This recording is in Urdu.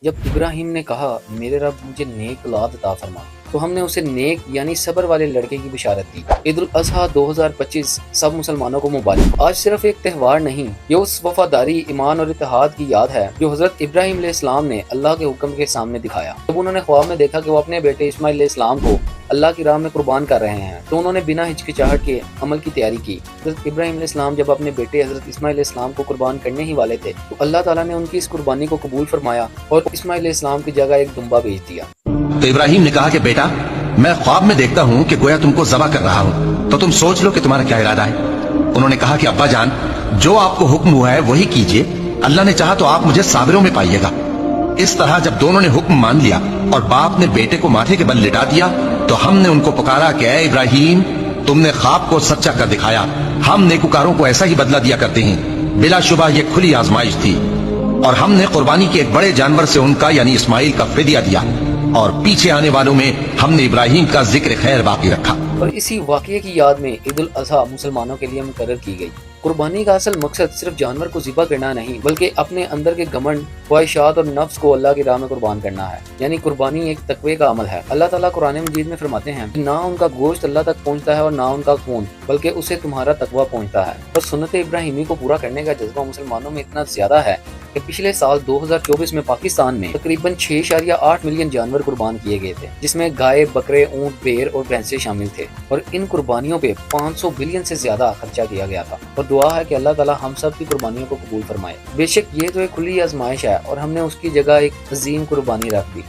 جب ابراہیم نے کہا میرے رب مجھے نیک اولاد عطا فرما، تو ہم نے اسے نیک یعنی صبر والے لڑکے کی بشارت دی۔ عید الاضحیٰ 2025 سب مسلمانوں کو مبارک۔ آج صرف ایک تہوار نہیں، یہ اس وفاداری، ایمان اور اتحاد کی یاد ہے جو حضرت ابراہیم علیہ السلام نے اللہ کے حکم کے سامنے دکھایا۔ جب انہوں نے خواب میں دیکھا کہ وہ اپنے بیٹے اسماعیل علیہ السلام کو اللہ کی راہ میں قربان کر رہے ہیں، تو انہوں نے بنا ہچکچاہٹ کے عمل کی تیاری کی۔ حضرت ابراہیم علیہ السلام جب اپنے بیٹے حضرت اسماعیل علیہ السلام کو قربان کرنے ہی والے تھے، تو اللہ تعالیٰ نے ان کی اس قربانی کو قبول فرمایا اور اسماعیل علیہ السلام کی جگہ ایک دمبا بھیج دیا۔ تو ابراہیم نے کہا کہ بیٹا، میں خواب میں دیکھتا ہوں کہ گویا تم کو ذبح کر رہا ہوں، تو تم سوچ لو کہ تمہارا کیا ارادہ ہے۔ انہوں نے کہا کہ ابا جان، جو آپ کو حکم ہوا ہے وہی کیجئے، اللہ نے چاہا تو آپ مجھے صابروں میں پائیے گا۔ اس طرح جب دونوں نے حکم مان لیا اور باپ نے بیٹے کو ماتھے کے بل لٹا دیا، تو ہم نے ان کو پکارا کہ اے ابراہیم، تم نے خواب کو سچا کر دکھایا، ہم نیکوکاروں کو ایسا ہی بدلہ دیا کرتے ہیں۔ بلا شبہ یہ کھلی آزمائش تھی، اور ہم نے قربانی کے ایک بڑے جانور سے ان کا یعنی اسماعیل کا فدیہ دیا، اور پیچھے آنے والوں میں ہم نے ابراہیم کا ذکر خیر باقی رکھا۔ اور اسی واقعے کی یاد میں عید الاضحیٰ مسلمانوں کے لیے مقرر کی گئی۔ قربانی کا اصل مقصد صرف جانور کو ذبح کرنا نہیں، بلکہ اپنے اندر کے گھمنڈ، خواہشات اور نفس کو اللہ کی راہ میں قربان کرنا ہے، یعنی قربانی ایک تقوی کا عمل ہے۔ اللہ تعالیٰ قرآن مجید میں فرماتے ہیں کہ نہ ان کا گوشت اللہ تک پہنچتا ہے اور نہ ان کا خون، بلکہ اسے تمہارا تقوی پہنچتا ہے۔ اور سنت ابراہیمی کو پورا کرنے کا جذبہ مسلمانوں میں اتنا زیادہ ہے کہ پچھلے سال 2024 میں پاکستان میں تقریباً 6.8 ملین جانور قربان کیے گئے تھے، جس میں گائے، بکرے، اونٹ، بھیڑ اور بھینسیں شامل تھے، اور ان قربانیوں پہ 500 بلین سے زیادہ خرچہ کیا گیا تھا۔ اور دعا ہے کہ اللہ تعالیٰ ہم سب کی قربانیوں کو قبول فرمائے۔ بے شک یہ تو ایک کھلی آزمائش ہے، اور ہم نے اس کی جگہ ایک عظیم قربانی رکھ دی۔